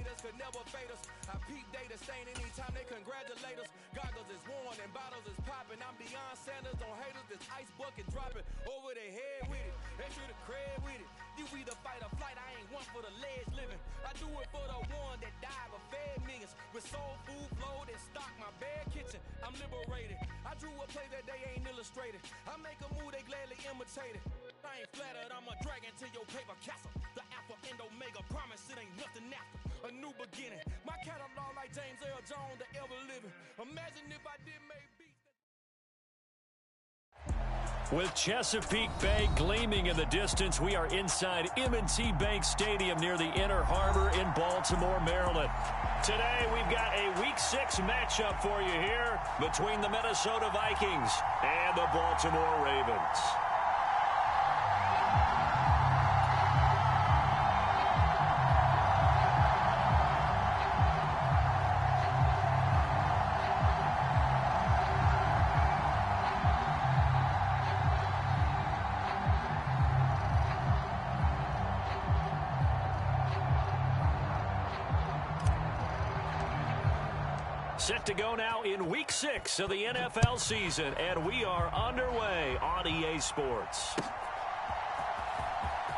haters could never fade us. I peep data stain anytime they congratulate us. Goggles is worn and bottles is popping. I'm Deion Sanders on haters, this ice bucket dropping over their head with it. Extra the cred with it. You either fight or flight, I ain't one for the ledge living. I do it for the one that died but fed millions. With soul food flow that stock my bare kitchen. I'm liberated. I drew a play that they ain't illustrated. I make a move they gladly imitated. I ain't flattered, I'm a dragon to your paper castle. The alpha and omega, promise it ain't nothing after. A new beginning. My catalog like James Earl Jones, the ever living. Imagine if I did make beats. With Chesapeake Bay gleaming in the distance, we are inside M&T Bank Stadium near the Inner Harbor in Baltimore, Maryland. Today, we've got a Week 6 matchup for you here between the Minnesota Vikings and the Baltimore Ravens. Set to go now in Week 6 of the NFL season, and we are underway on EA Sports.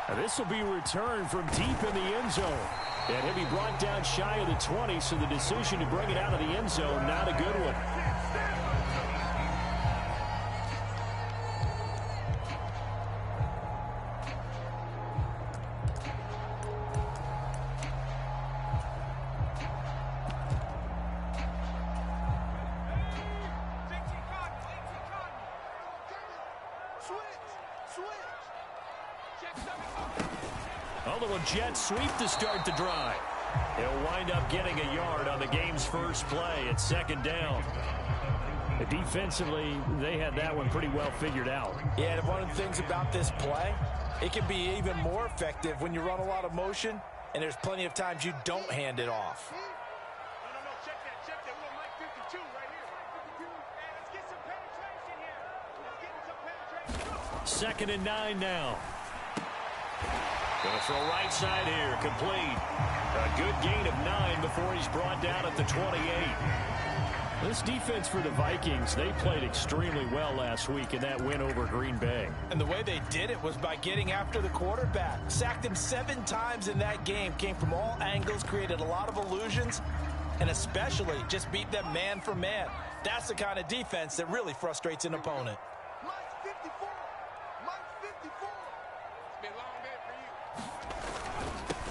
Now this will be returned from deep in the end zone. And he'll be brought down shy of the 20, so the decision to bring it out of the end zone, not a good one. A little jet sweep to start the drive. He'll wind up getting a yard on the game's first play at second down. Defensively, they had that one pretty well figured out. Yeah, and one of the things about this play, it can be even more effective when you run a lot of motion, and there's plenty of times you don't hand it off. Check that. We're on Mike 52 right here. Let's get some penetration here. Let's get some penetration. Second and 9 now. Gonna throw right side here, complete. A good gain of 9 before he's brought down at the 28. This defense for the Vikings, they played extremely well last week in that win over Green Bay. And the way they did it was by getting after the quarterback. Sacked him 7 times in that game. Came from all angles, created a lot of illusions, and especially just beat them man for man. That's the kind of defense that really frustrates an opponent.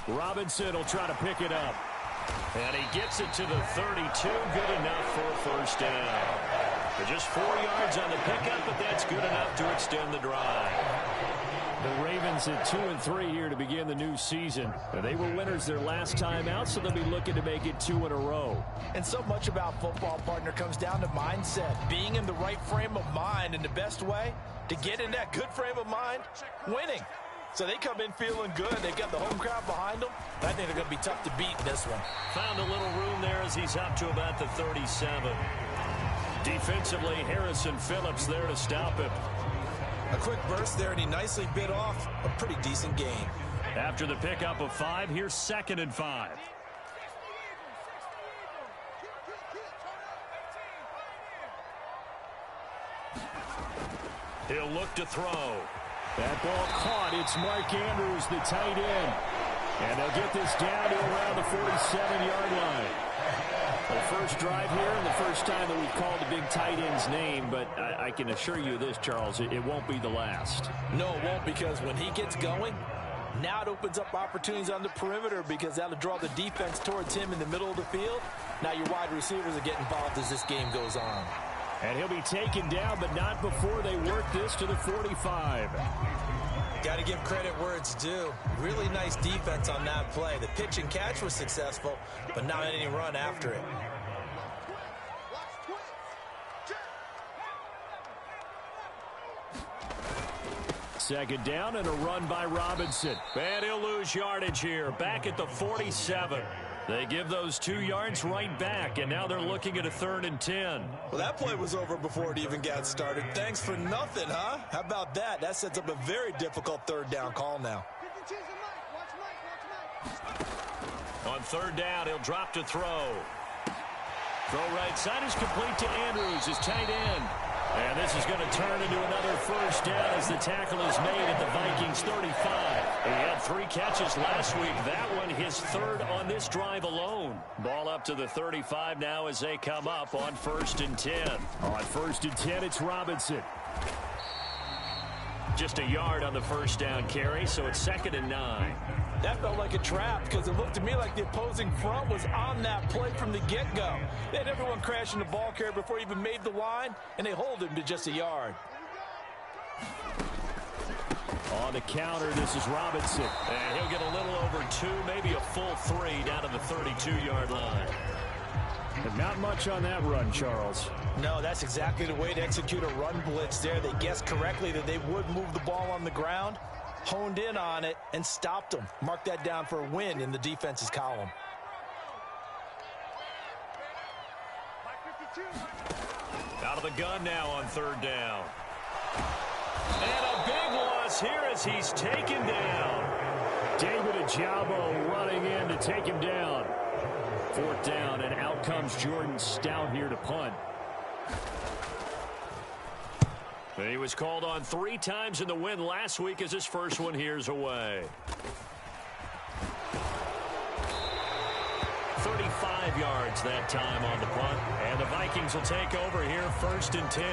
Robinson will try to pick it up. And he gets it to the 32. Good enough for a first down. Just 4 yards on the pickup, but that's good enough to extend the drive. The Ravens at 2-3 here to begin the new season. They were winners their last time out, so they'll be looking to make it 2 in a row. And so much about football, partner, comes down to mindset. Being in the right frame of mind, and the best way to get in that good frame of mind, winning. So they come in feeling good. They've got the home crowd behind them. I think they're going to be tough to beat in this one. Found a little room there as he's up to about the 37. Defensively, Harrison Phillips there to stop him. A quick burst there, and he nicely bit off a pretty decent gain. After the pickup of 5, here's 2nd and 5. He'll look to throw. That ball caught. It's Mark Andrews, the tight end. And they'll get this down to around the 47-yard line. The first drive here and the first time that we've called the big tight end's name, but I can assure you this, Charles, it won't be the last. No, it won't, because when he gets going, now it opens up opportunities on the perimeter, because that'll draw the defense towards him in the middle of the field. Now your wide receivers are getting involved as this game goes on. And he'll be taken down, but not before they work this to the 45. Got to give credit where it's due. Really nice defense on that play. The pitch and catch was successful, but not any run after it. Second down and a run by Robinson. And he'll lose yardage here. Back at the 47. They give those 2 yards right back, and now they're looking at a 3rd and 10. Well, that play was over before it even got started. Thanks for nothing, huh? How about that? That sets up a very difficult 3rd down call now. On On third down, he'll drop to throw. Throw right side is complete to Andrews, his tight end. And this is going to turn into another first down as the tackle is made at the Vikings 35. He had 3 catches last week. That one his third on this drive alone. Ball up to the 35 now as they come up on 1st and 10. On 1st and 10, it's Robinson. Just a yard on the first down carry, so it's 2nd and 9. That felt like a trap because it looked to me like the opposing front was on that play from the get-go. They had everyone crashing the ball carrier before he even made the line, and they hold him to just a yard. On the counter, this is Robinson. And he'll get a little over 2, maybe a full 3 down to the 32-yard line. And not much on that run, Charles. No, that's exactly the way to execute a run blitz there. They guessed correctly that they would move the ball on the ground, honed in on it, and stopped them. Mark that down for a win in the defense's column. Out of the gun now on 3rd down. And a big loss here as he's taken down. David Ojabo running in to take him down. 4th down, and out comes Jordan Stout here to punt. He was called on 3 times in the win last week as his first one here's away. 35 yards that time on the punt. And the Vikings will take over here 1st and 10.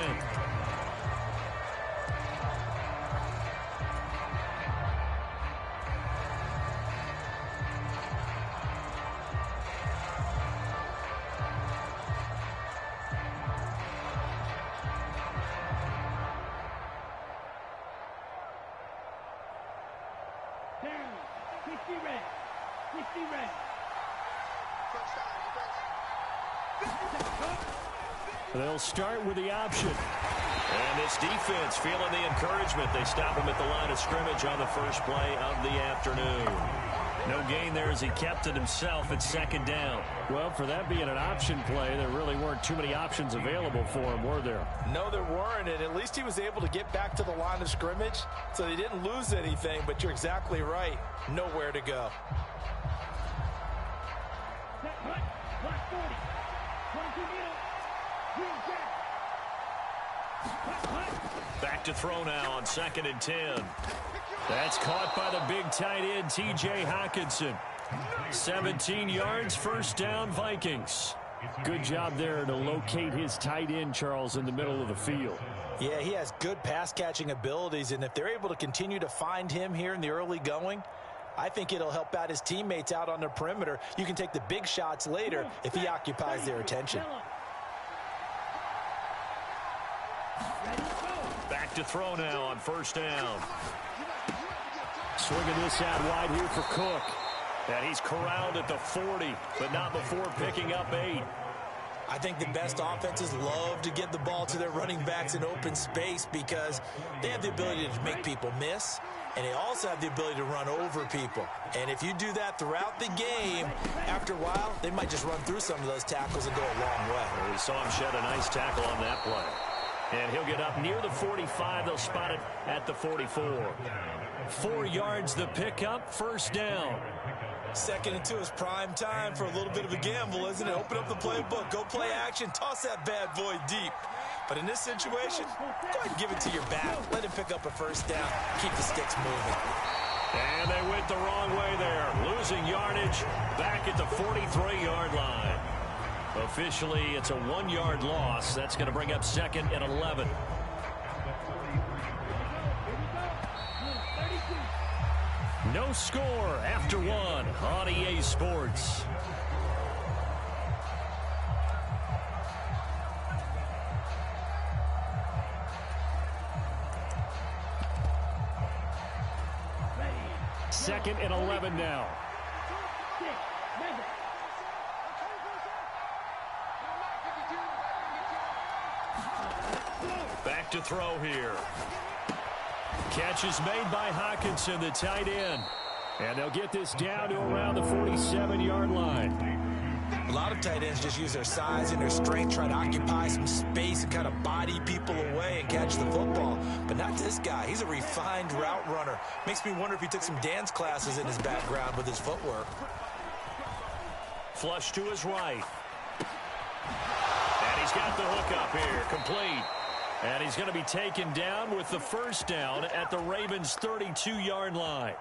They'll start with the option. And this defense feeling the encouragement. They stop him at the line of scrimmage on the first play of the afternoon. No gain there as he kept it himself at 2nd down. Well, for that being an option play, there really weren't too many options available for him, were there? No, there weren't, and at least he was able to get back to the line of scrimmage, so they didn't lose anything, but you're exactly right. Nowhere to go. Back to throw now on 2nd and 10. That's caught by the big tight end, T.J. Hockenson. 17 yards, 1st down, Vikings. Good job there to locate his tight end, Charles, in the middle of the field. Yeah, he has good pass-catching abilities, and if they're able to continue to find him here in the early going, I think it'll help out his teammates out on the perimeter. You can take the big shots later if he occupies their attention. Back to throw now on 1st down. Swinging this out wide here for Cook. And he's corralled at the 40, but not before picking up 8. I think the best offenses love to get the ball to their running backs in open space because they have the ability to make people miss, and they also have the ability to run over people. And if you do that throughout the game, after a while, they might just run through some of those tackles and go a long way. Well, we saw him shed a nice tackle on that play. And he'll get up near the 45. They'll spot it at the 44. 4 yards the pickup, 1st down. 2nd and 2 is prime time for a little bit of a gamble, isn't it? Open up the playbook, go play action, toss that bad boy deep. But in this situation, go ahead and give it to your back. Let him pick up a 1st down, keep the sticks moving. And they went the wrong way there. Losing yardage back at the 43-yard line. Officially, it's a 1-yard loss. That's going to bring up 2nd and 11. No score after 1 on EA Sports. Second and 11 now. Back to throw here. Catch is made by Hockenson, the tight end. And they'll get this down to around the 47-yard line. A lot of tight ends just use their size and their strength, try to occupy some space and kind of body people away and catch the football. But not this guy. He's a refined route runner. Makes me wonder if he took some dance classes in his background with his footwork. Flush to his right. And he's got the hook up here, complete. And he's going to be taken down with the first down at the Ravens' 32-yard line.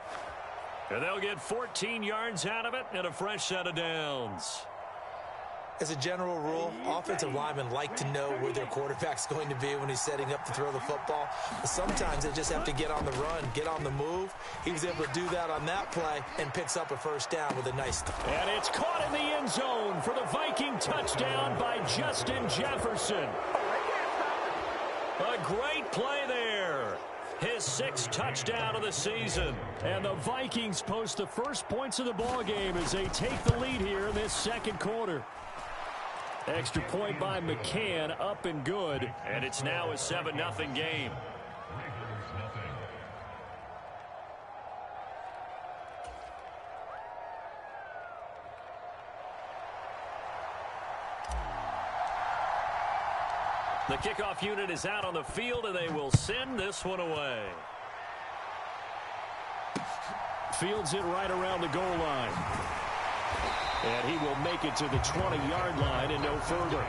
And they'll get 14 yards out of it and a fresh set of downs. As a general rule, offensive linemen like to know where their quarterback's going to be when he's setting up to throw the football. But sometimes they just have to get on the run, get on the move. He was able to do that on that play and picks up a first down with a nice stop. And it's caught in the end zone for the Viking touchdown by Justin Jefferson. A great play there. His 6th touchdown of the season. And the Vikings post the first points of the ball game as they take the lead here in this second quarter. Extra point by McCann, up and good. And it's now a 7-0 game. The kickoff unit is out on the field, and they will send this one away. Fields it right around the goal line. And he will make it to the 20-yard line and no further.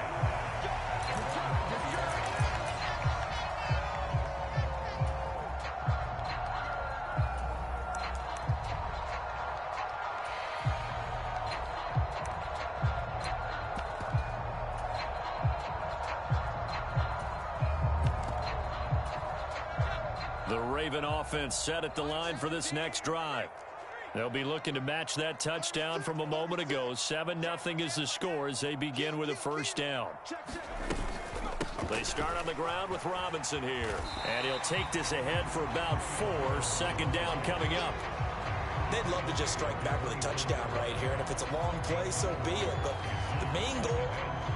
The Raven offense set at the line for this next drive. They'll be looking to match that touchdown from a moment ago. 7-0 is the score as they begin with a first down. They start on the ground with Robinson here. And he'll take this ahead for about 4. Second down coming up. They'd love to just strike back with a touchdown right here. And if it's a long play, so be it. But the main goal,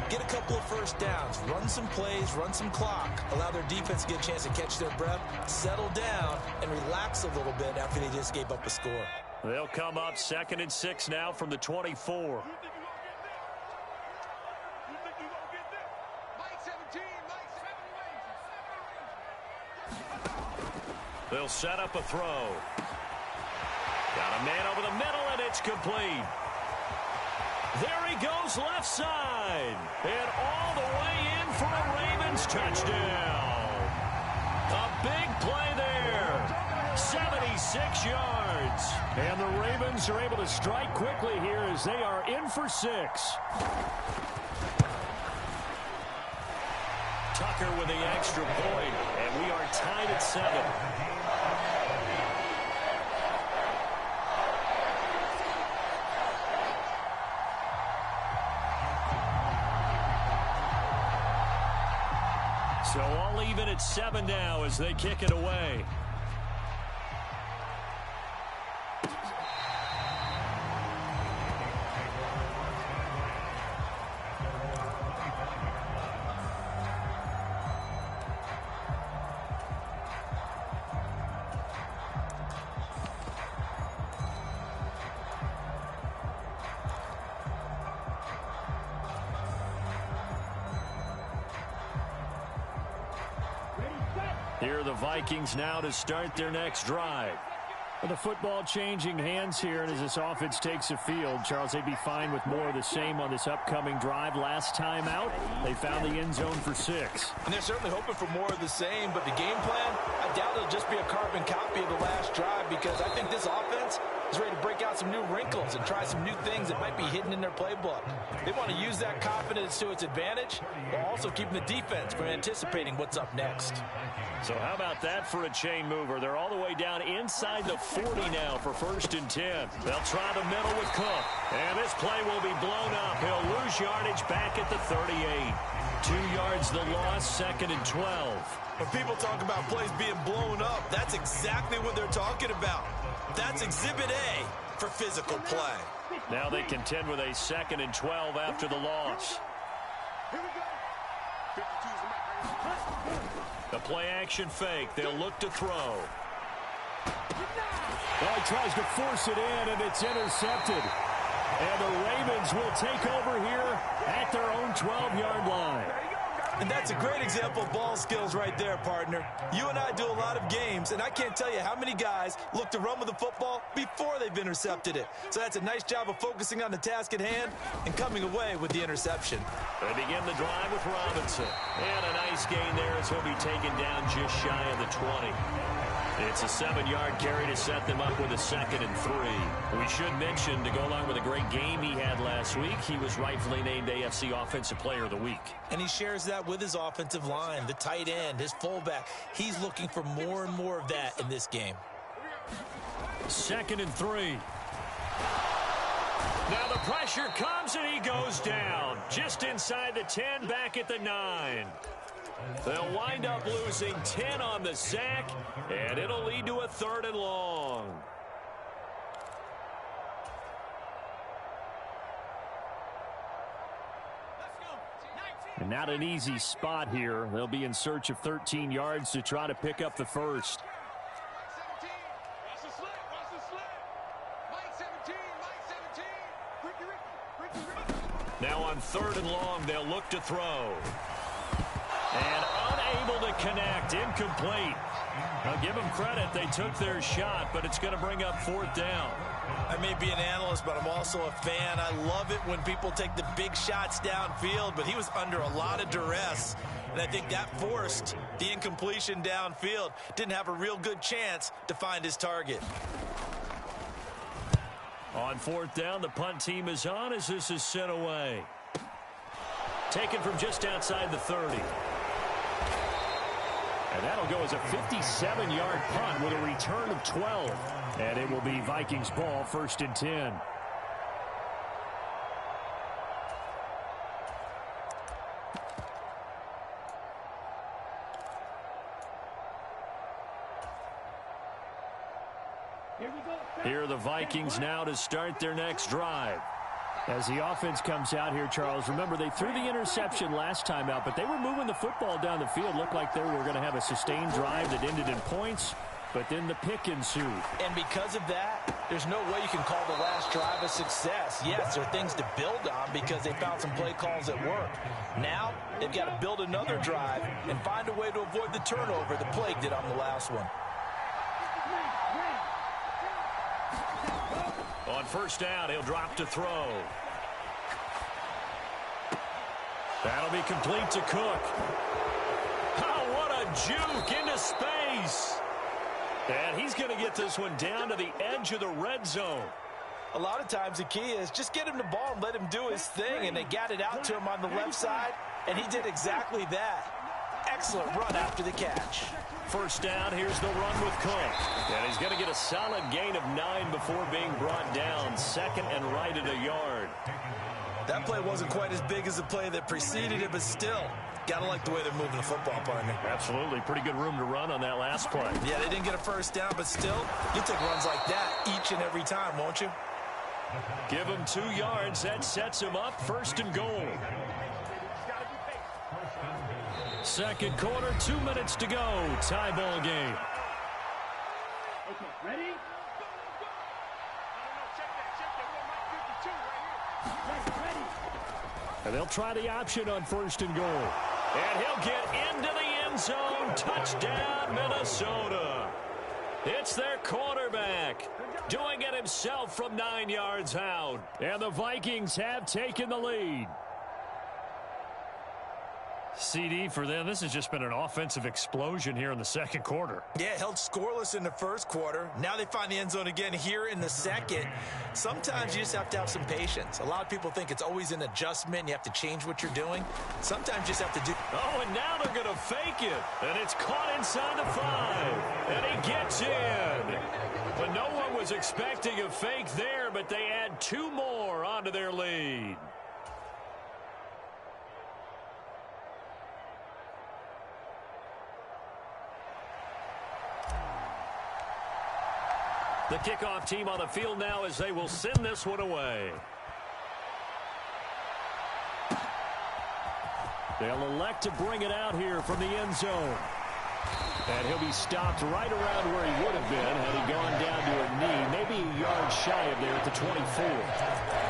get a couple of first downs. Run some plays, run some clock. Allow their defense to get a chance to catch their breath, settle down, and relax a little bit after they just gave up a score. They'll come up 2nd and 6 now from the 24. They'll set up a throw. Got a man over the middle, and it's complete. There he goes left side. And all the way in for a Ravens touchdown. A big play there. 76 yards. And the Ravens are able to strike quickly here as they are in for 6. Tucker with the extra point, and we are tied at 7. So all even at 7 now as they kick it away. Here are the Vikings now to start their next drive. The football changing hands here, and as this offense takes the field, Charles, they'd be fine with more of the same on this upcoming drive. Last time out, they found the end zone for 6. And they're certainly hoping for more of the same, but the game plan, I doubt it'll just be a carbon copy of the last drive, because I think this offense is ready to break out some new wrinkles and try some new things that might be hidden in their playbook. They want to use that confidence to its advantage, while also keeping the defense from anticipating what's up next. So how about that for a chain mover? They're all the way down inside the 40 now for 1st and 10. They'll try the middle with Cook. And this play will be blown up. He'll lose yardage back at the 38. 2 yards the loss, 2nd and 12. When people talk about plays being blown up, that's exactly what they're talking about. That's Exhibit A for physical play. Now they contend with a 2nd and 12 after the loss. The play-action fake. They'll look to throw. Well, he tries to force it in, and it's intercepted. And the Ravens will take over here at their own 12-yard line. And that's a great example of ball skills right there, partner. You and I do a lot of games, and I can't tell you how many guys look to run with the football before they've intercepted it. So that's a nice job of focusing on the task at hand and coming away with the interception. They begin the drive with Robinson. And a nice gain there as he'll be taken down just shy of the 20. It's a 7-yard carry to set them up with a 2nd and 3. We should mention, to go along with a great game he had last week, he was rightfully named AFC Offensive Player of the Week. And he shares that with his offensive line, the tight end, his fullback. He's looking for more and more of that in this game. 2nd and 3. Now the pressure comes and he goes down. Just inside the 10, back at the 9. They'll wind up losing 10 on the sack, and it'll lead to a 3rd and long. And not an easy spot here. They'll be in search of 13 yards to try to pick up the first. Now on 3rd and long, they'll look to throw. And unable to connect, incomplete. I'll give them credit. They took their shot, but it's going to bring up 4th down. I may be an analyst, but I'm also a fan. I love it when people take the big shots downfield, but he was under a lot of duress, and I think that forced the incompletion downfield. Didn't have a real good chance to find his target. On 4th down, the punt team is on as this is sent away. Taken from just outside the 30. And that'll go as a 57-yard punt with a return of 12. And it will be Vikings ball, 1st and 10. Here are the Vikings now to start their next drive. As the offense comes out here, Charles, remember they threw the interception last time out, but they were moving the football down the field. Looked like they were going to have a sustained drive that ended in points, but then the pick ensued. And because of that, there's no way you can call the last drive a success. Yes, there are things to build on because they found some play calls that work. Now, they've got to build another drive and find a way to avoid the turnover the plague did on the last one. On 1st down, he'll drop to throw. That'll be complete to Cook. Oh, what a juke into space. And he's going to get this one down to the edge of the red zone. A lot of times the key is just get him the ball and let him do his thing, and they got it out to him on the left side, and he did exactly that. Excellent run after the catch. 1st down, here's the run with Cook. And he's going to get a solid gain of 9 before being brought down. 2nd and right at a yard. That play wasn't quite as big as the play that preceded it, but still, got to like the way they're moving the football, partner. Absolutely. Pretty good room to run on that last play. Yeah, they didn't get a 1st down, but still, you take runs like that each and every time, won't you? Give him 2 yards. That sets him up 1st and goal. 2nd quarter, 2 minutes to go. Tie ball game. Okay, ready? And they'll try the option on 1st and goal. And he'll get into the end zone. Touchdown, Minnesota. It's their quarterback doing it himself from 9 yards out. And the Vikings have taken the lead. CD for them, this has just been an offensive explosion here in the 2nd quarter. Yeah, held scoreless in the 1st quarter. Now they find the end zone again here in the 2nd. Sometimes you just have to have some patience. A lot of people think it's always an adjustment. You have to change what you're doing. Sometimes you just have to do... Oh, and now they're going to fake it. And it's caught inside the 5. And he gets in. But no one was expecting a fake there, but they add 2 more onto their lead. The kickoff team on the field now as they will send this one away. They'll elect to bring it out here from the end zone. And he'll be stopped right around where he would have been had he gone down to a knee, maybe a yard shy of there at the 24.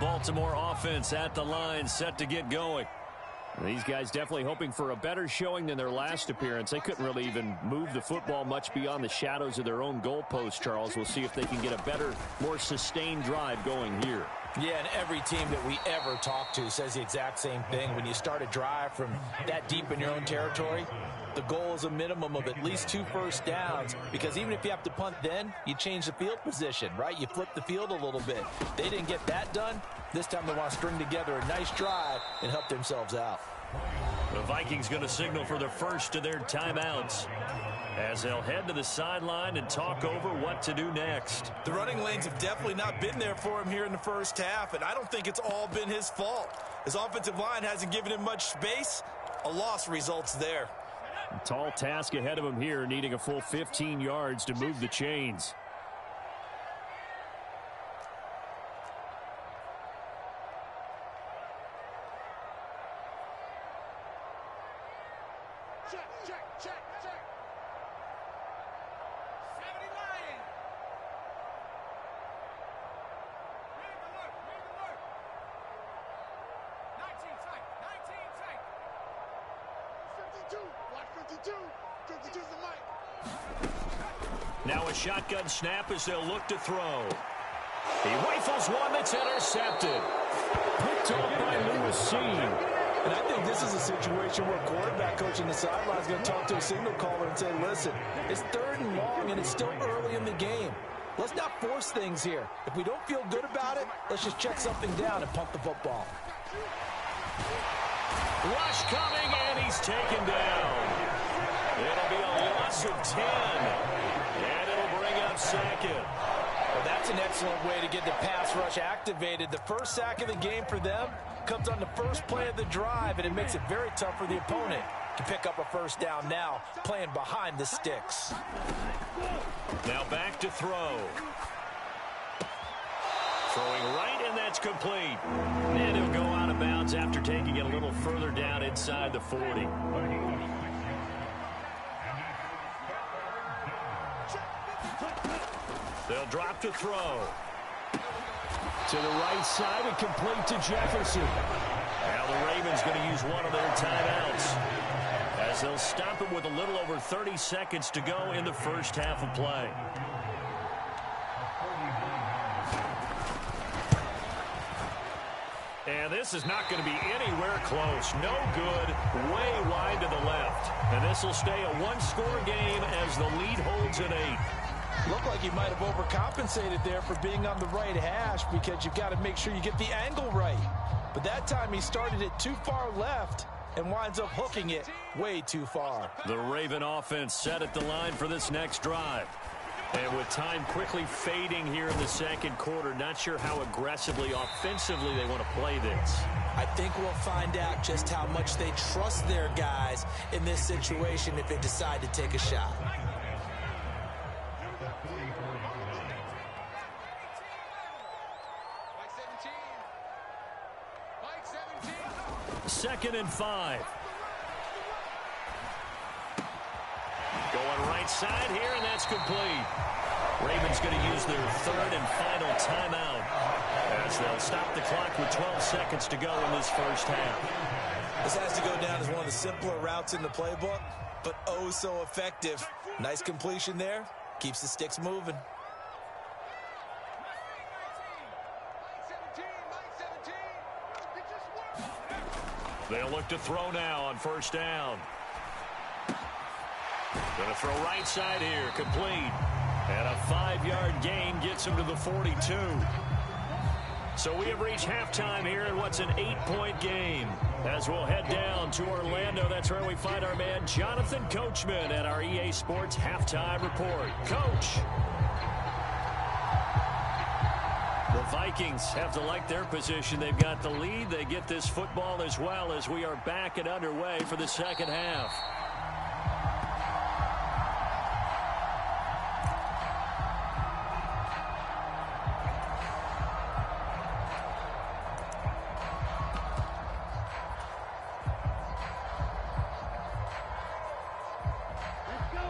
Baltimore offense at the line, set to get going. These guys definitely hoping for a better showing than their last appearance. They couldn't really even move the football much beyond the shadows of their own goalpost, Charles. We'll see if they can get a better, more sustained drive going here. Yeah, and every team that we ever talk to says the exact same thing. When you start a drive from that deep in your own territory, the goal is a minimum of at least 2 first downs, because even if you have to punt then, you change the field position, right? You flip the field a little bit. They didn't get that done. This time they want to string together a nice drive and help themselves out. The Vikings going to signal for the first of their timeouts as they'll head to the sideline and talk over what to do next. The running lanes have definitely not been there for him here in the first half, and I don't think it's all been his fault. His offensive line hasn't given him much space. A loss results there. A tall task ahead of him here, needing a full 15 yards to move the chains. Check. 70 Lion. Ready to work. 19 tight. 52. Watch 52. 52's the mic. Now a shotgun snap as they'll look to throw. He rifles one that's intercepted. Picked up by Lewis Cine. And I think this is a situation where quarterback coach on the sideline is going to talk to a signal caller and say, listen, it's 3rd and long and it's still early in the game. Let's not force things here. If we don't feel good about it, let's just check something down and punt the football. Rush coming, and he's taken down. It'll be a loss of 10. And it'll bring up 2nd. Well, that's an excellent way to get the pass rush activated. The first sack of the game for them comes on the first play of the drive, and it makes it very tough for the opponent to pick up a first down now, playing behind the sticks. Now back to throw. Throwing right, and that's complete. And he'll go out of bounds after taking it a little further down inside the 40. They'll drop to throw. To the right side and complete to Jefferson. Now the Ravens going to use one of their timeouts as they'll stop it with a little over 30 seconds to go in the first half of play. And this is not going to be anywhere close. No good. Way wide to the left. And this will stay a one-score game as the lead holds at 8. Looked like he might have overcompensated there for being on the right hash, because you've got to make sure you get the angle right. But that time he started it too far left and winds up hooking it way too far. The Raven offense set at the line for this next drive. And with time quickly fading here in the second quarter, not sure how aggressively, offensively they want to play this. I think we'll find out just how much they trust their guys in this situation if they decide to take a shot. Second and 5. Going right side here, and that's complete. Ravens going to use their 3rd and final timeout as they'll stop the clock with 12 seconds to go in this first half. This has to go down as one of the simpler routes in the playbook, but oh so effective. Nice completion there. Keeps the sticks moving. They'll look to throw now on first down. Going to throw right side here, complete. And a 5-yard gain gets him to the 42. So we have reached halftime here in what's an 8-point game. As we'll head down to Orlando, that's where we find our man Jonathan Coachman at our EA Sports Halftime Report. Coach. The Vikings have to like their position. They've got the lead. They get this football as well as we are back and underway for the second half.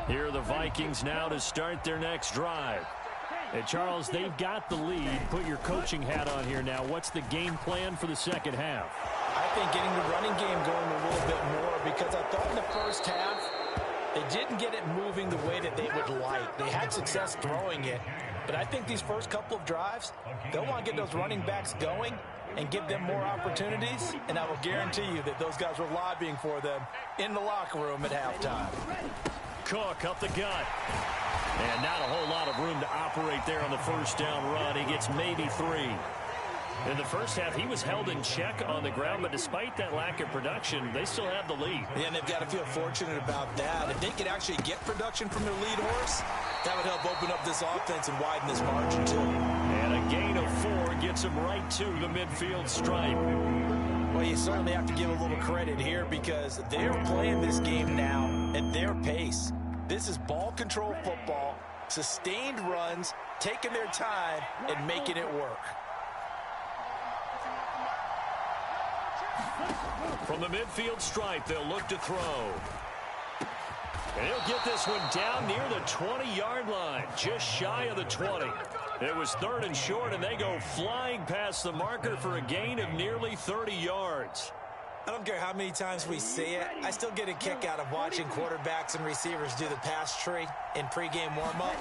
Here are the Vikings now to start their next drive. And Charles, they've got the lead. Put your coaching hat on here now. What's the game plan for the second half? I think getting the running game going a little bit more, because I thought in the first half they didn't get it moving the way that they would like. They had success throwing it, but I think these first couple of drives, they'll want to get those running backs going and give them more opportunities, and I will guarantee you that those guys were lobbying for them in the locker room at halftime. Cook up the gut. And not a whole lot of room to operate there on the first down run. He gets maybe 3. In the first half, he was held in check on the ground, but despite that lack of production, they still have the lead. Yeah, and they've got to feel fortunate about that. If they could actually get production from their lead horse, that would help open up this offense and widen this margin too. And a gain of 4 gets him right to the midfield stripe. Well, you certainly have to give a little credit here because they're playing this game now at their pace. This is ball control football, sustained runs, taking their time, and making it work. From the midfield stripe, they'll look to throw. And he'll get this one down near the 20-yard line, just shy of the 20. It was 3rd and short, and they go flying past the marker for a gain of nearly 30 yards. I don't care how many times we see it. I still get a kick out of watching quarterbacks and receivers do the pass tree in pregame warm-up.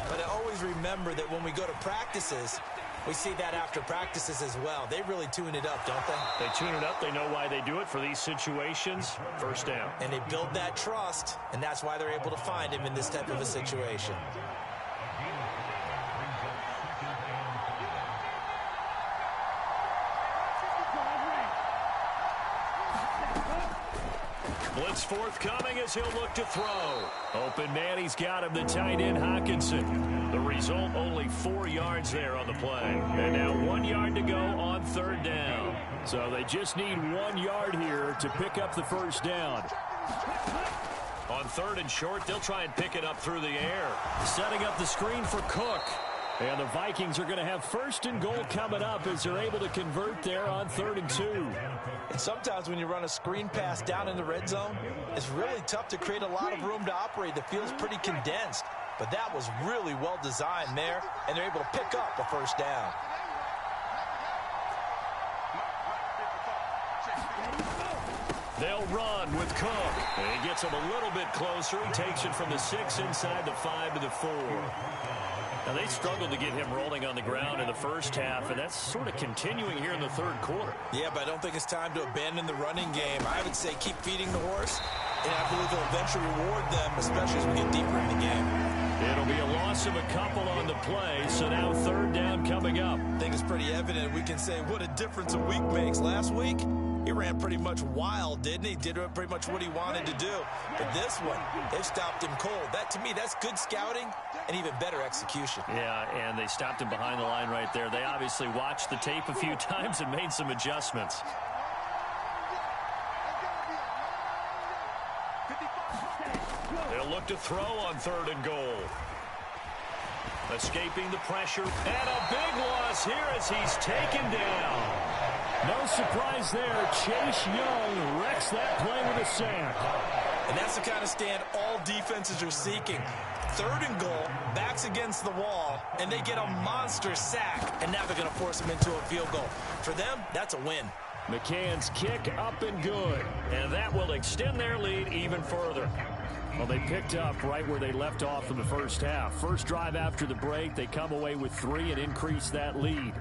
But I always remember that when we go to practices, we see that after practices as well. They really tune it up, don't they? They tune it up. They know why they do it for these situations. First down. And they build that trust, and that's why they're able to find him in this type of a situation. Blitz forthcoming as he'll look to throw. Open man, he's got him, the tight end, Hockenson. The result, only 4 yards there on the play. And now 1 yard to go on 3rd down. So they just need 1 yard here to pick up the first down. On 3rd and short, they'll try and pick it up through the air. Setting up the screen for Cook. And the Vikings are going to have 1st and goal coming up as they're able to convert there on 3rd and 2. And sometimes when you run a screen pass down in the red zone, it's really tough to create a lot of room to operate. The field's pretty condensed. But that was really well designed there, and they're able to pick up a first down. They'll run with Cook. And he gets him a little bit closer. He takes it from the 6 inside the 5 to the 4. Now, they struggled to get him rolling on the ground in the first half, and that's sort of continuing here in the 3rd quarter. Yeah, but I don't think it's time to abandon the running game. I would say keep feeding the horse, and I believe they'll eventually reward them, especially as we get deeper in the game. It'll be a loss of a couple on the play, so now 3rd down coming up. I think it's pretty evident. We can say what a difference a week makes. Last week, he ran pretty much wild, didn't he? Did pretty much what he wanted to do. But this one, they've stopped him cold. That, to me, that's good scouting and even better execution. Yeah, and they stopped him behind the line right there. They obviously watched the tape a few times and made some adjustments. They'll look to throw on 3rd and goal. Escaping the pressure, and a big loss here as he's taken down. No surprise there. Chase Young wrecks that play with a sack. And that's the kind of stand all defenses are seeking. 3rd and goal, backs against the wall, and they get a monster sack, and now they're going to force him into a field goal. For them, that's a win. McCann's kick up and good. And that will extend their lead even further. Well, they picked up right where they left off in the first half. First drive after the break, they come away with 3 and increase that lead.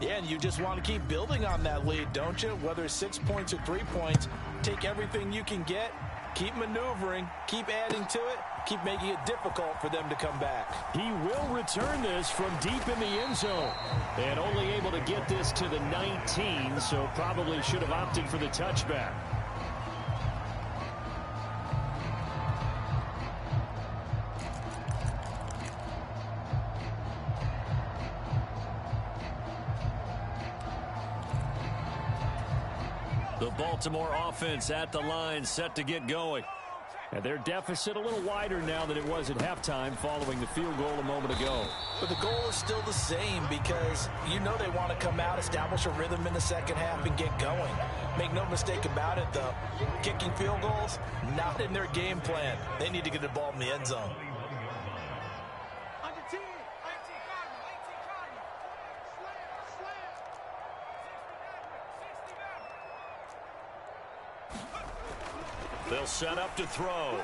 Yeah, and you just want to keep building on that lead, don't you? Whether it's 6 points or 3 points, take everything you can get, keep maneuvering, keep adding to it, keep making it difficult for them to come back. He will return this from deep in the end zone. And only able to get this to the 19, so probably should have opted for the touchback. The Baltimore offense at the line, set to get going. And their deficit a little wider now than it was at halftime following the field goal a moment ago. But the goal is still the same because you know they want to come out, establish a rhythm in the second half, and get going. Make no mistake about it, though. Kicking field goals, not in their game plan. They need to get the ball in the end zone. They'll set up to throw.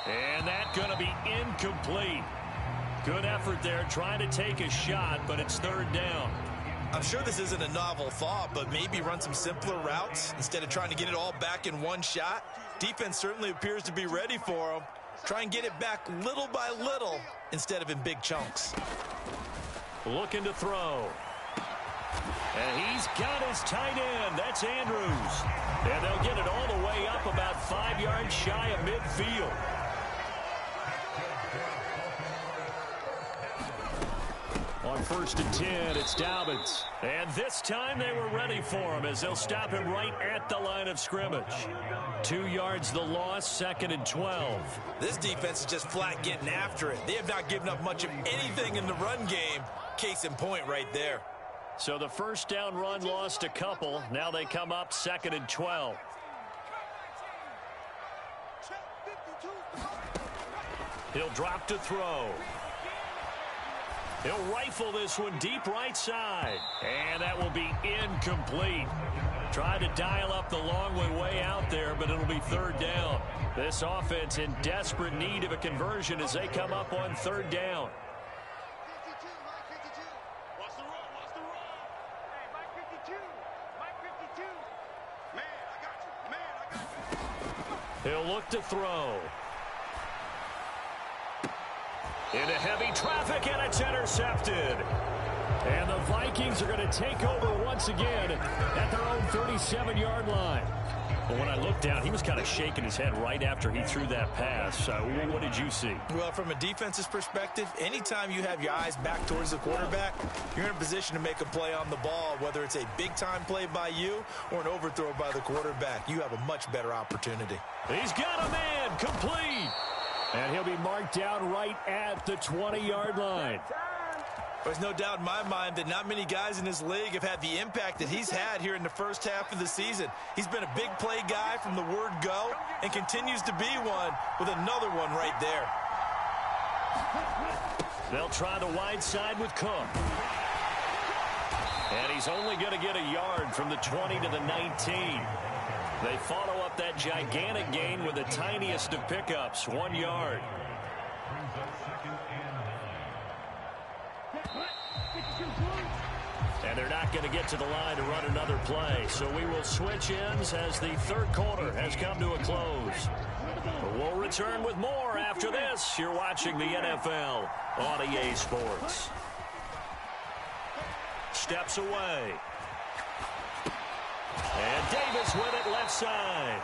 And that's going to be incomplete. Good effort there trying to take a shot, but it's third down. I'm sure this isn't a novel thought, but maybe run some simpler routes instead of trying to get it all back in one shot. Defense certainly appears to be ready for them. Try and get it back little by little instead of in big chunks. Looking to throw. And he's got his tight end. That's Andrews. And they'll get it all the way up about 5 yards shy of midfield. On 1st and 10, it's Dobbins. And this time they were ready for him as they'll stop him right at the line of scrimmage. 2 yards the loss, 2nd and 12. This defense is just flat getting after it. They have not given up much of anything in the run game. Case in point right there. So the first down run lost a couple. Now they come up 2nd and 12. He'll drop to throw. He'll rifle this one deep right side. And that will be incomplete. Tried to dial up the long way out there, but it'll be third down. This offense in desperate need of a conversion as they come up on third down. Watch the run. Hey, Mike 52. Mike 52. Man, I got you. He'll look to throw. Into heavy traffic, and it's intercepted. And the Vikings are going to take over once again at their own 37-yard line. But when I looked down, he was kind of shaking his head right after he threw that pass. What did you see? Well, from a defense's perspective, anytime you have your eyes back towards the quarterback, you're in a position to make a play on the ball, whether it's a big-time play by you or an overthrow by the quarterback. You have a much better opportunity. He's got a man, complete. And he'll be marked down right at the 20-yard line. There's no doubt in my mind that not many guys in this league have had the impact that he's had here in the first half of the season. He's been a big play guy from the word go and continues to be one with another one right there. They'll try the wide side with Cook. And he's only going to get a yard from the 20 to the 19. They follow up that gigantic gain with the tiniest of pickups, 1 yard. And they're not going to get to the line to run another play. So we will switch ends as the third quarter has come to a close. But we'll return with more after this. You're watching the NFL on EA Sports. Steps away. And Davis with it left side.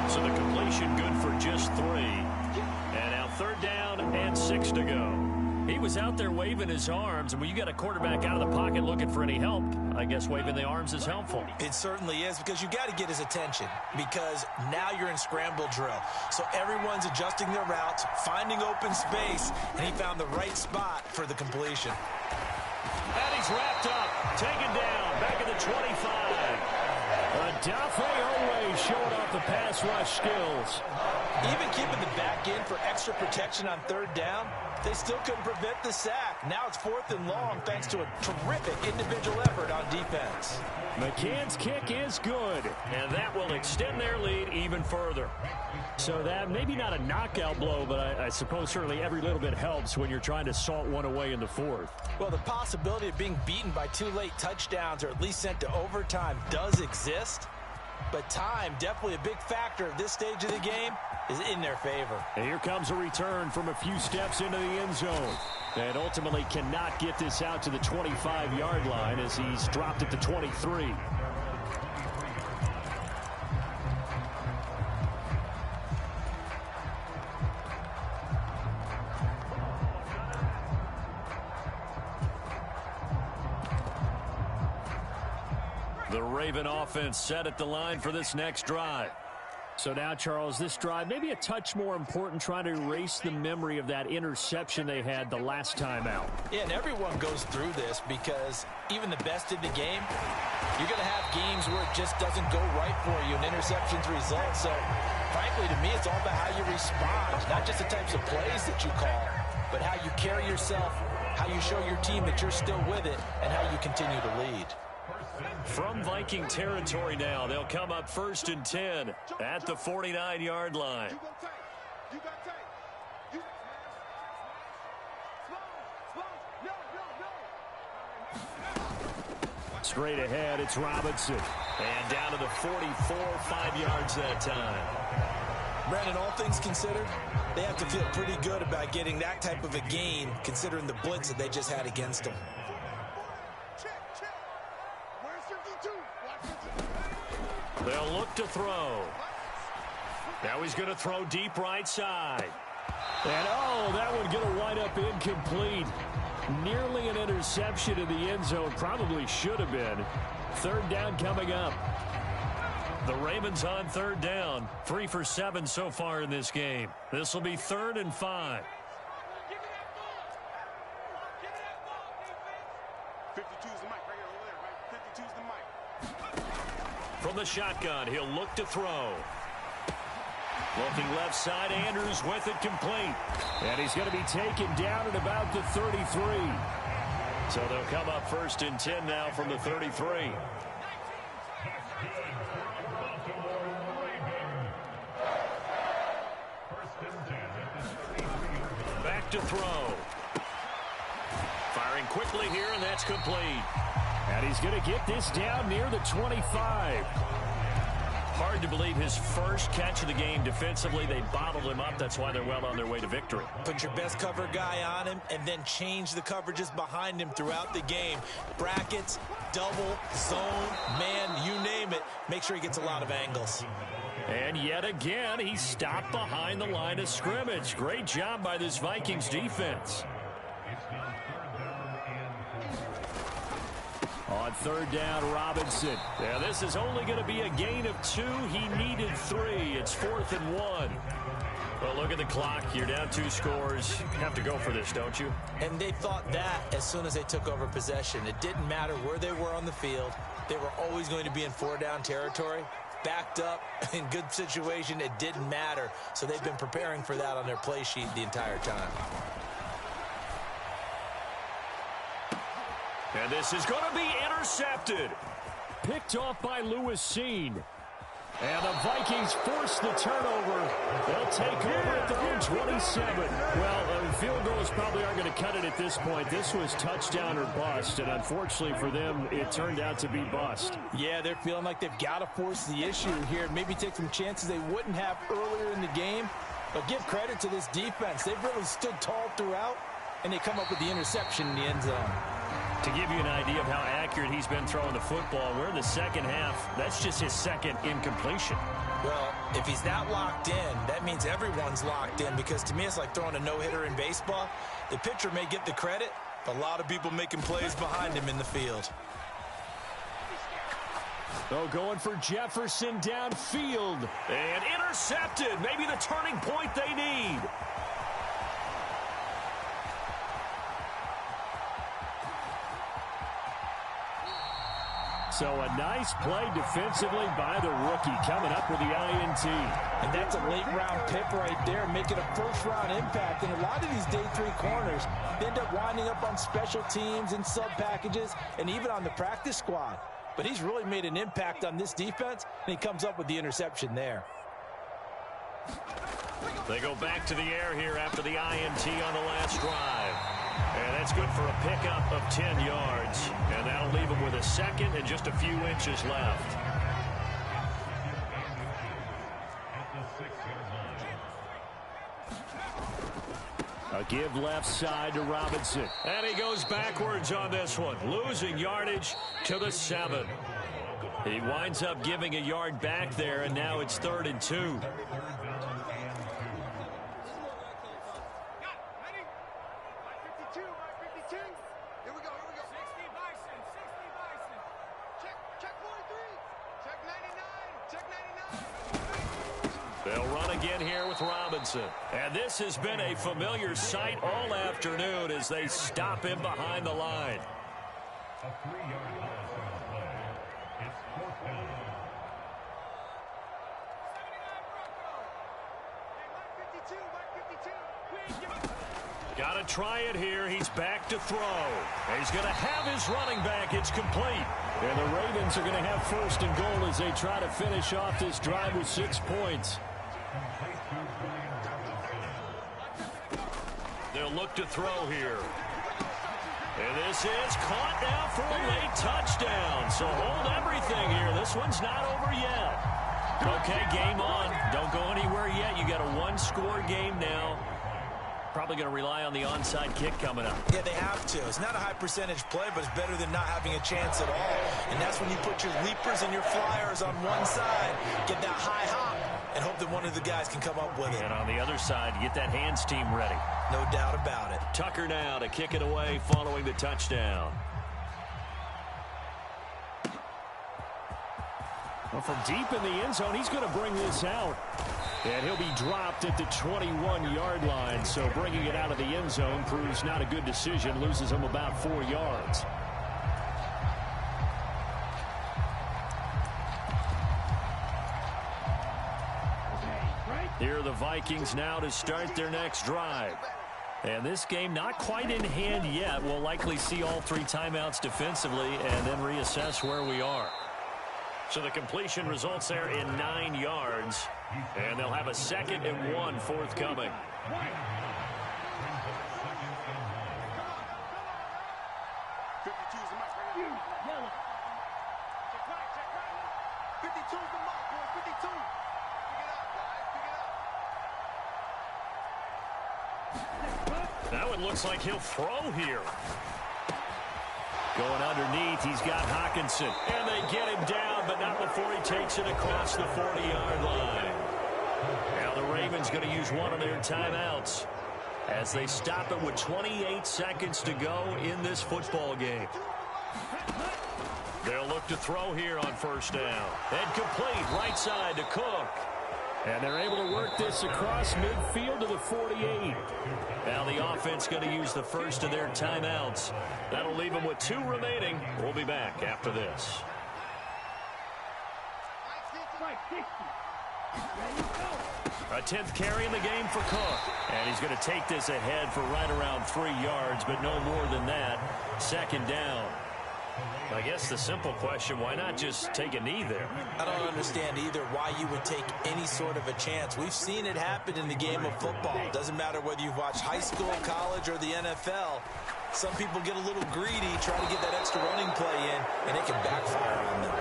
So the completion good for just 3. And now third down and 6 to go. He was out there waving his arms, and when you got a quarterback out of the pocket looking for any help, I guess waving the arms is helpful. It certainly is, because you got to get his attention, because now you're in scramble drill. So everyone's adjusting their routes, finding open space, and he found the right spot for the completion. And he's wrapped up, taken down, back at the 25. Odafe Oweh showing off the pass rush skills. Even keeping the back end for extra protection on third down, they still couldn't prevent the sack. Now it's 4th and long thanks to a terrific individual effort on defense. McCann's kick is good, and that will extend their lead even further. So that maybe not a knockout blow, but I suppose certainly every little bit helps when you're trying to salt one away in the 4th. Well, the possibility of being beaten by 2 late touchdowns or at least sent to overtime does exist. But time, definitely a big factor at this stage of the game, is in their favor. And here comes a return from a few steps into the end zone. And ultimately cannot get this out to the 25-yard line as he's dropped at the 23. The Raven offense set at the line for this next drive. So now, Charles, this drive maybe a touch more important, trying to erase the memory of that interception they had the last time out. Yeah, and everyone goes through this because even the best in the game, you're going to have games where it just doesn't go right for you and interceptions result. So, frankly, to me, it's all about how you respond, not just the types of plays that you call, but how you carry yourself, how you show your team that you're still with it, and how you continue to lead. From Viking territory now, they'll come up 1st and 10 at the 49-yard line. Straight ahead, it's Robinson. And down to the 44, 5 yards that time. Brandon, all things considered, they have to feel pretty good about getting that type of a gain, considering the blitz that they just had against them. They'll look to throw. Now he's going to throw deep right side. And, oh, that one going to wind up incomplete. Nearly an interception in the end zone. Probably should have been. 3rd down coming up. The Ravens on 3rd down. 3 for 7 so far in this game. This will be 3rd and 5. 52's the mic right here over there, right? 52's the mic. From the shotgun, he'll look to throw. Looking left side, Andrews with it complete. And he's going to be taken down at about the 33. So they'll come up 1st and 10 now from the 33. Back to throw. Firing quickly here, and that's complete. And he's going to get this down near the 25. Hard to believe his first catch of the game defensively. They bottled him up. That's why they're well on their way to victory. Put your best cover guy on him and then change the coverages behind him throughout the game. Brackets, double, zone, man, you name it. Make sure he gets a lot of angles. And yet again, he stopped behind the line of scrimmage. Great job by this Vikings defense. On 3rd down, Robinson. Yeah, this is only going to be a gain of 2. He needed 3. It's 4th and 1. Well, look at the clock. You're down 2 scores. You have to go for this, don't you? And they thought that as soon as they took over possession. It didn't matter where they were on the field. They were always going to be in 4-down territory. Backed up, in good situation, it didn't matter. So they've been preparing for that on their play sheet the entire time. And this is going to be intercepted. Picked off by Lewis Cine. And the Vikings force the turnover. They'll take over at their own 27. Well, field goals probably aren't going to cut it at this point. This was touchdown or bust, and unfortunately for them, it turned out to be bust. Yeah, they're feeling like they've got to force the issue here and maybe take some chances they wouldn't have earlier in the game. But give credit to this defense. They've really stood tall throughout, and they come up with the interception in the end zone. To give you an idea of how accurate he's been throwing the football, we're in the second half. That's just his second incompletion. Well, if he's that locked in, that means everyone's locked in, because to me it's like throwing a no-hitter in baseball. The pitcher may get the credit, but a lot of people making plays behind him in the field. Oh, going for Jefferson downfield. And intercepted. Maybe the turning point they need. So a nice play defensively by the rookie, coming up with the INT. And that's a late-round pick right there, making a first-round impact. And a lot of these day 3 corners end up winding up on special teams and sub-packages and even on the practice squad. But he's really made an impact on this defense, and he comes up with the interception there. They go back to the air here after the INT on the last drive. And that's good for a pickup of 10 yards. And that'll leave him with a second and just a few inches left. A give left side to Robinson. And he goes backwards on this one, losing yardage to the 7. He winds up giving a yard back there, and now it's 3rd and 2. They'll run again here with Robinson. And this has been a familiar sight all afternoon as they stop him behind the line. A 3-yard loss on the play. It's 4th down. Got to try it here. He's back to throw. And he's going to have his running back. It's complete. And the Ravens are going to have first and goal as they try to finish off this drive with 6 points. They'll look to throw here. And this is caught now for a late touchdown. So hold everything here. This one's not over yet. Okay, game on. Don't go anywhere yet. You got a one-score game now. Probably going to rely on the onside kick coming up. Yeah, they have to. It's not a high-percentage play, but it's better than not having a chance at all. And that's when you put your leapers and your flyers on one side, get that high hop, and hope that one of the guys can come up with it. And on the other side, get that hands team ready. No doubt about it. Tucker now to kick it away following the touchdown. Well, from deep in the end zone, he's going to bring this out. And he'll be dropped at the 21-yard line. So bringing it out of the end zone proves not a good decision. Loses him about 4 yards. Here are the Vikings now to start their next drive. And this game not quite in hand yet. We'll likely see all 3 timeouts defensively and then reassess where we are. So the completion results there in 9 yards. And they'll have a 2nd and 1 forthcoming. Now it looks like he'll throw here. Going underneath, he's got Hockenson. And they get him down, but not before he takes it across the 40-yard line. Now the Ravens going to use one of their timeouts as they stop it with 28 seconds to go in this football game. They'll look to throw here on first down. And complete right side to Cook. And they're able to work this across midfield to the 48. Now the offense going to use the first of their timeouts. That'll leave them with 2 remaining. We'll be back after this. A 10th carry in the game for Cook. And he's going to take this ahead for right around 3 yards, but no more than that. 2nd down. I guess the simple question, why not just take a knee there? I don't understand either why you would take any sort of a chance. We've seen it happen in the game of football. It doesn't matter whether you've watched high school, college, or the NFL. Some people get a little greedy, try to get that extra running play in, and it can backfire on them.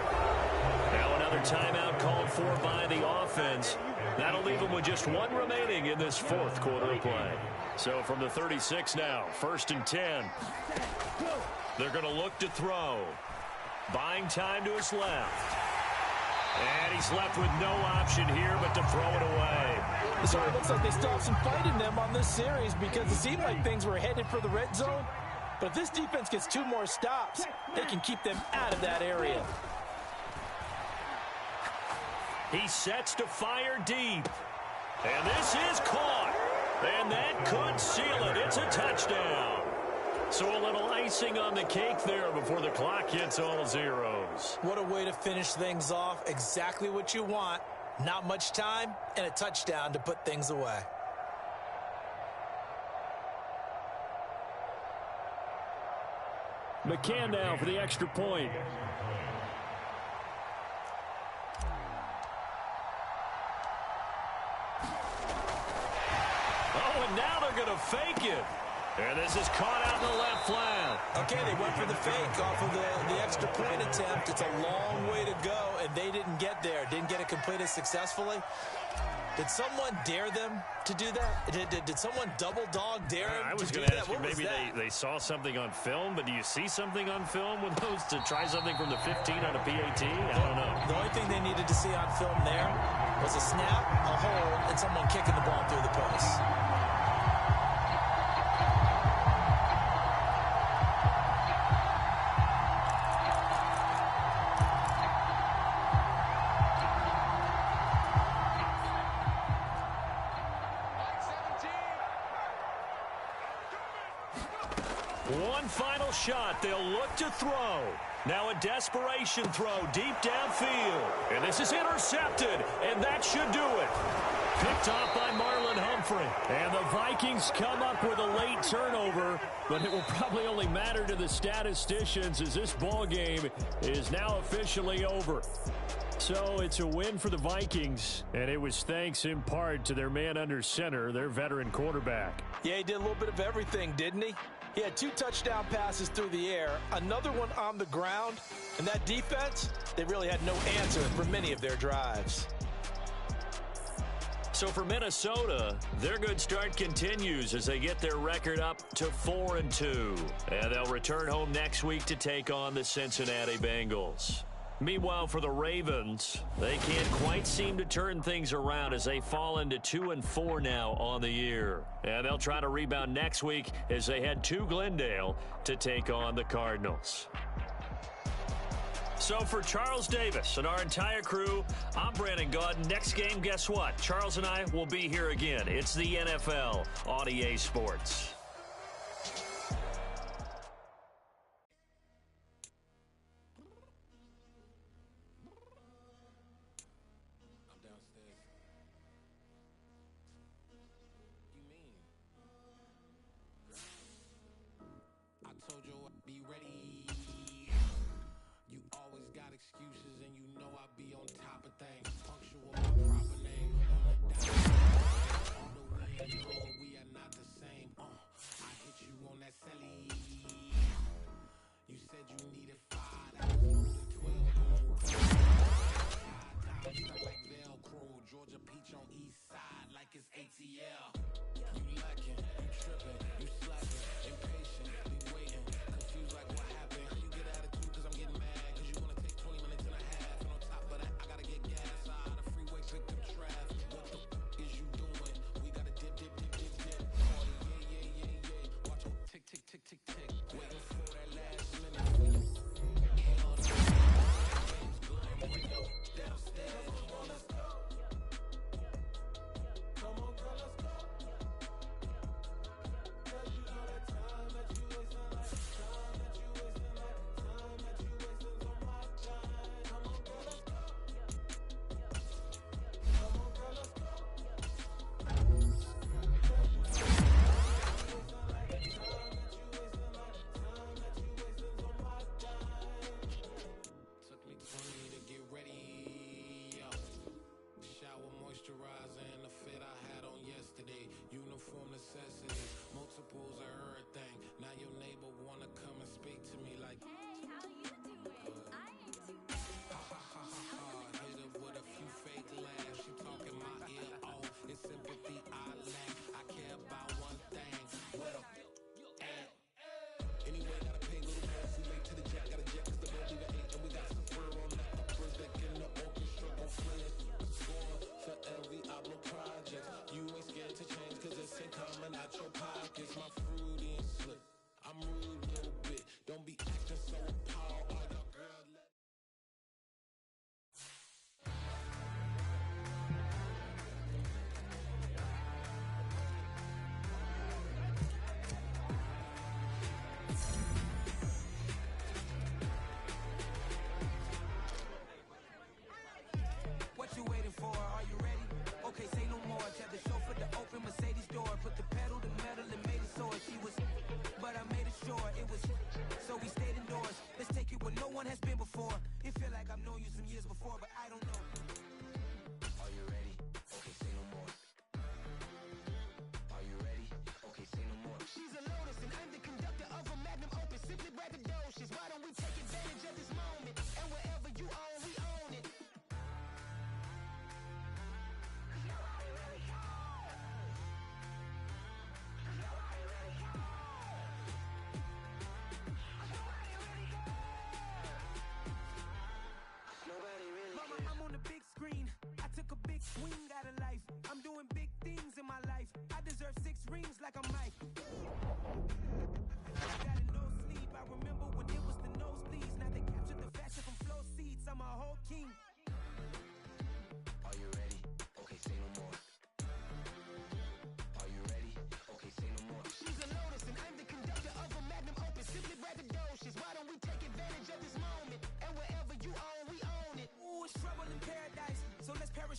Now another timeout called for by the offense. That'll leave them with just 1 remaining in this 4th quarter of play. So from the 36 now, 1st and 10. They're going to look to throw. Buying time to his left. And he's left with no option here but to throw it away. So it looks like they stopped some fight in them on this series because it seemed like things were headed for the red zone. But if this defense gets 2 more stops, they can keep them out of that area. He sets to fire deep. And this is caught. And that could seal it. It's a touchdown. So a little icing on the cake there before the clock hits all zeros. What a way to finish things off. Exactly what you want. Not much time and a touchdown to put things away. McCann now for the extra point. Oh, and now they're going to fake it. And this is caught out in the left flat. Okay, they went for the fake off of the extra point attempt. It's a long way to go, and they didn't get there. Didn't get it completed successfully. Did someone dare them to do that? Did someone double dog dare them I was to do going to that? ask you, maybe they saw something on film, but do you see something on film with those to try something from the 15 on a PAT? I don't know. The only thing they needed to see on film there was a snap, a hold, and someone kicking the ball through the post. One final shot. They'll look to throw. Now a desperation throw deep downfield. And this is intercepted. And that should do it. Picked off by Marlon Humphrey. And the Vikings come up with a late turnover, but it will probably only matter to the statisticians as this ball game is now officially over. So it's a win for the Vikings, and it was thanks in part to their man under center, their veteran quarterback. Yeah, he did a little bit of everything, didn't he? He had 2 touchdown passes through the air, another one on the ground, and that defense, they really had no answer for many of their drives. So for Minnesota, their good start continues as they get their record up to 4-2. And they'll return home next week to take on the Cincinnati Bengals. Meanwhile, for the Ravens, they can't quite seem to turn things around as they fall into 2-4 now on the year. And they'll try to rebound next week as they head to Glendale to take on the Cardinals. So for Charles Davis and our entire crew, I'm Brandon Gaudin. Next game, guess what? Charles and I will be here again. It's the NFL on EA Sports.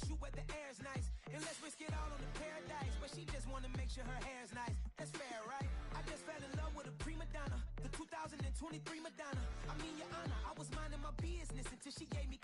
Shoot where the air's nice, and let's risk it all on the paradise. But she just wanna make sure her hair's nice. That's fair, right? I 2023 Madonna. I mean, Your Honor, I was minding my business until she gave me